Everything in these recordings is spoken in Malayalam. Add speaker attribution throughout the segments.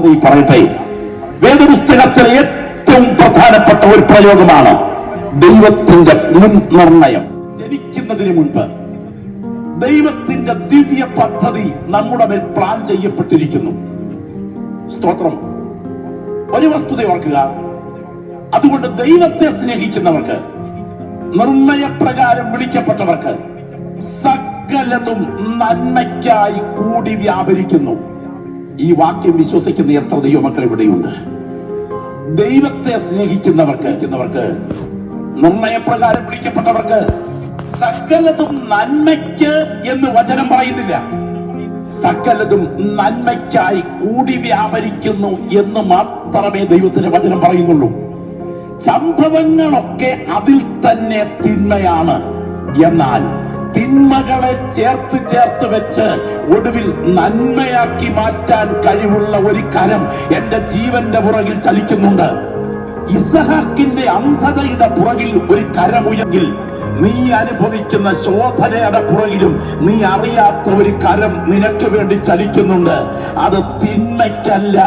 Speaker 1: രാത്രി പറയട്ടെ, വേദപുസ്തകത്തിലെ ഏറ്റവും പ്രധാനപ്പെട്ട ഒരു പ്രയോഗമാണ് ദൈവത്തിന്റെ മുൻ നിർണയം. ജനിക്കുന്നതിന് മുൻപ് ദൈവത്തിന്റെ ദിവ്യ പദ്ധതി നമ്മുടെ മേൽ പ്ലാൻ ചെയ്യപ്പെട്ടിരിക്കുന്നു. സ്തോത്രം. ഒരു വസ്തുത ഓർക്കുക, അതുകൊണ്ട് ദൈവത്തെ സ്നേഹിക്കുന്നവർക്ക്, നിർണയപ്രകാരം വിളിക്കപ്പെട്ടവർക്ക് സകലതും നന്മയ്ക്കായി കൂടി വ്യാപരിക്കുന്നു. ഈ വാക്യം വിശ്വസിക്കുന്ന എത്ര ദൈവമക്കൾ ഇവിടെയുണ്ട്? ദൈവത്തെ സ്നേഹിക്കുന്നവർക്ക്, നിർണയപ്രകാരം വിളിക്കപ്പെട്ടവർക്ക് സകലതും നന്മയ്ക്ക് എന്ന് വചനം പറയുന്നില്ല, സകലതും നന്മയ്ക്കായി കൂടി വ്യാപരിക്കുന്നു എന്ന് മാത്രമേ ദൈവത്തിന്റെ വചനം പറയുന്നുള്ളൂ. സംഭവങ്ങളൊക്കെ അതിൽ തന്നെ തിന്മയാണ്. എന്നാൽ തിന്മകളെ ചേർത്ത് വെച്ച് ഒടുവിൽ നന്മയാക്കി മാറ്റാൻ കഴിവുള്ള ഒരു കരം എന്റെ ജീവന്റെ പുറകിൽ ചലിക്കുന്നുണ്ട്. ഇസഹാക്കിന്റെ അന്ധതയുടെ പുറകിൽ ഒരു കരമുയർങ്കിൽ നീ അനുഭവിക്കുന്ന ശോധനയുടെ പുറകിലും നീ അറിയാത്ത ഒരു കരം നിനക്ക് വേണ്ടി ചലിക്കുന്നുണ്ട്. അത് തിന്മയ്ക്കല്ല,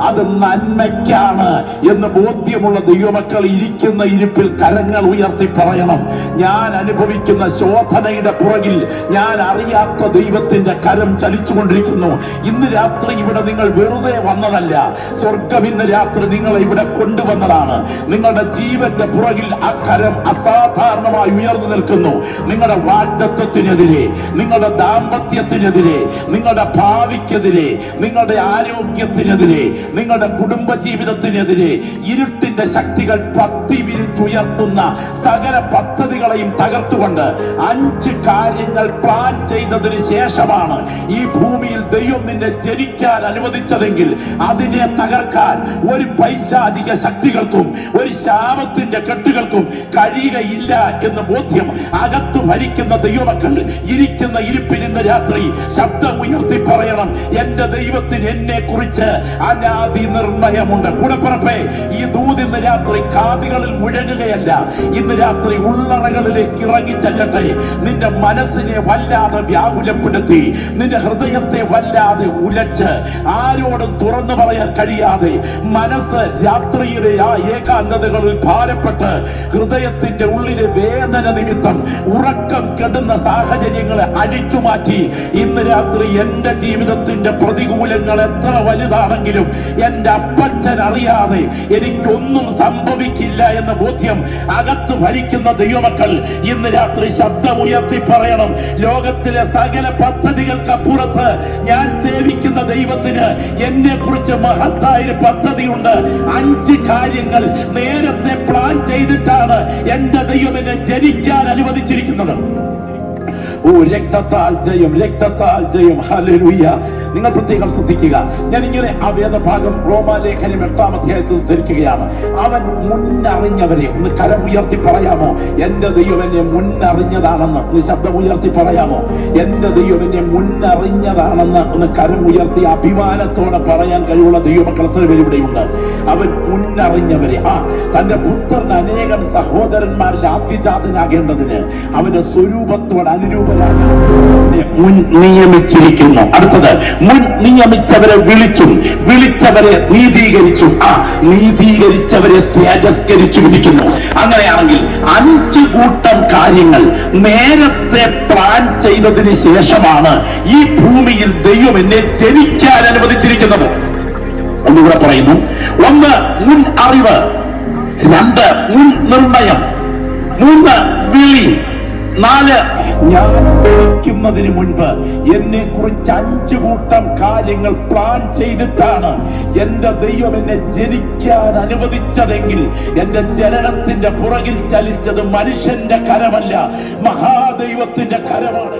Speaker 1: അത് നന്മയ്ക്കാണ് എന്ന് ബോധ്യമുള്ള ദൈവമക്കൾ ഇരിക്കുന്ന ഇരിപ്പിൽ കരങ്ങൾ ഉയർത്തി പറയണം, ഞാൻ അനുഭവിക്കുന്ന ശോധനയുടെ പുറകിൽ ഞാൻ അറിയാത്ത ദൈവത്തിന്റെ കരം ചലിച്ചുകൊണ്ടിരിക്കുന്നു. ഇന്ന് രാത്രി ഇവിടെ നിങ്ങൾ വെറുതെ വന്നതല്ല, സ്വർഗം ഇന്ന് രാത്രി നിങ്ങളെ ഇവിടെ കൊണ്ടുവന്നതാണ്. നിങ്ങളുടെ ജീവന്റെ പുറകിൽ ആ കരം അസാധാരണമായി ഉയർന്നു നിൽക്കുന്നു. നിങ്ങളുടെ വാഗ്ദത്തത്തിനെതിരെ, നിങ്ങളുടെ ദാമ്പത്യത്തിനെതിരെ, നിങ്ങളുടെ ഭാവിക്കെതിരെ, നിങ്ങളുടെ ആരോഗ്യത്തിനെതിരെ, നിങ്ങളുടെ കുടുംബ ജീവിതത്തിനെതിരെ ഇരുട്ടിന്റെ ശക്തികൾ പത്തി വിരിച്ചുയർത്തുന്ന സകല പദ്ധതികളെയും തകർത്തുകൊണ്ട് 5 കാര്യങ്ങൾ പ്ലാൻ ചെയ്തതിന് ശേഷമാണ് ഈ ഭൂമിയിൽ ദൈവം നിന്നെ ജനിക്കാൻ അനുവദിച്ചതെങ്കിൽ അതിനെ തകർക്കാൻ ഒരു പൈശാചിക ശക്തികൾക്കും ഒരു ശാപത്തിന്റെ കെട്ടുകൾക്കും കഴിയുകയില്ല എന്ന് ബോധ്യം അകത്ത് ഭരിക്കുന്ന ദൈവമക്കൾ ഇരിക്കുന്ന ഇരിപ്പിൽ ഇന്ന് രാത്രി ശബ്ദം ഉയർത്തി പറയണം, എന്റെ ദൈവത്തിന് എന്നെ കുറിച്ച് അനാദി നിർണയമുണ്ട്. കൂടപ്പുറപ്പേ, ഈ ദൂത് ഇന്ന് രാത്രി കാതുകളിൽ മുഴങ്ങുകയല്ല, ഇന്ന് രാത്രി ഉള്ളറകളിലേക്ക് ഇറങ്ങി ചെല്ലട്ടെ. നിന്റെ മനസ്സിനെ വല്ലാതെ വ്യാകുലപ്പെടുത്തി, നിന്റെ ഹൃദയത്തെ വല്ലാതെ ഉലച്ച്, ആരോടും തുറന്നു പറയാൻ കഴിയാതെ മനസ്സ് രാത്രിയിലെ ആ ഏകാന്തതകളിൽ ഭാരപ്പെട്ട് ഹൃദയത്തിന്റെ ഉള്ളിലെ വേദന നിമിത്തം ഉറക്കം കെടുന്ന സാഹചര്യങ്ങളെ അടിച്ചുമാറ്റി ഇന്ന് രാത്രി എന്റെ ജീവിതത്തിന്റെ പ്രതികൂലങ്ങൾ എത്ര വലുതാണെങ്കിലും എന്റെ അപ്പച്ചൻ അറിയാതെ എനിക്കൊന്നും സംഭവിക്കില്ല എന്ന ബോധ്യം അകത്ത് ഭരിക്കുന്ന ദൈവമക്കൾ ഇന്ന് രാത്രി ശബ്ദമുയർത്തി പറയണം, ലോകത്തിലെ സകല പദ്ധതികൾക്കപ്പുറത്ത് ഞാൻ സേവിക്കുന്ന ദൈവത്തിന് എന്നെ കുറിച്ച് മഹത്തായൊരു പദ്ധതിയുണ്ട്. 5 കാര്യങ്ങൾ നേരത്തെ പ്ലാൻ ചെയ്തിട്ടാണ് എന്റെ ദൈവം എന്നെ ജനിക്കാൻ അനുവദിച്ചിരിക്കുന്നത്. ഓ, രക്തത്താൽ ജയം, രക്തത്താൽ ജയം. ഹല്ലേലൂയ. നിങ്ങൾ പ്രത്യേകം ശ്രദ്ധിക്കുക. ഞാൻ ഇങ്ങനെ ആ വേദഭാഗം റോമാലേഖനം 8-ാം അധ്യായത്തിൽ ധരിക്കുകയാണ്. അവൻ മുന്നറിഞ്ഞവരെ, ഒന്ന് കരം ഉയർത്തി പറയാമോ, എന്റെ ദൈവം എന്നെ മുന്നറിഞ്ഞതാണെന്ന്? ഒന്ന് ശബ്ദം ഉയർത്തി പറയാമോ, എന്റെ ദൈവം എന്നെ മുന്നറിഞ്ഞതാണെന്ന്? ഒന്ന് കരം ഉയർത്തി അഭിമാനത്തോടെ പറയാൻ കഴിവുള്ള ദൈവമക്കൾ എത്ര പേര് ഇവിടെയുണ്ട്? അവൻ മുന്നറിഞ്ഞവരെ, തന്റെ പുത്രൻ അനേകം സഹോദരന്മാരിൽ ആദ്യജാതനാകേണ്ടതിന് അവന്റെ സ്വരൂപത്തോട് അനുരൂപ മുൻ നിയമിച്ചിരിക്കുന്നു. അടുത്തത്, മുൻ നിയമിച്ചവരെ വിളിച്ചും വിളിച്ചവരെ നീതീകരിച്ചും നീതീകരിച്ചവരെ തേജസ്കരിച്ചു വിളിക്കുന്നു. അങ്ങനെയാണെങ്കിൽ 5 കൂട്ടം കാര്യങ്ങൾ നേരത്തെ പ്ലാൻ ചെയ്തതിന് ശേഷമാണ് ഈ ഭൂമിയിൽ ദൈവം എന്നെ ജനിക്കാൻ അനുവദിച്ചിരിക്കുന്നത്. ഒന്നുകൂടെ പറയുന്നു. 1 മുൻ അറിവ്, 2 മുൻ നിർണയം, 3 വിളി, 4 ഞാൻ ജനിക്കുന്നതിന് മുൻപ് എന്നെ കുറിച്ച് 5 കൂട്ടം കാര്യങ്ങൾ പ്ലാൻ ചെയ്തിട്ടാണ് എന്റെ ദൈവം എന്നെ ജനിക്കാൻ അനുവദിച്ചതെങ്കിൽ എന്റെ ജനനത്തിന്റെ പുറകിൽ ചലിച്ചത് മനുഷ്യന്റെ കരമല്ല, മഹാദൈവത്തിന്റെ കരമാണ്.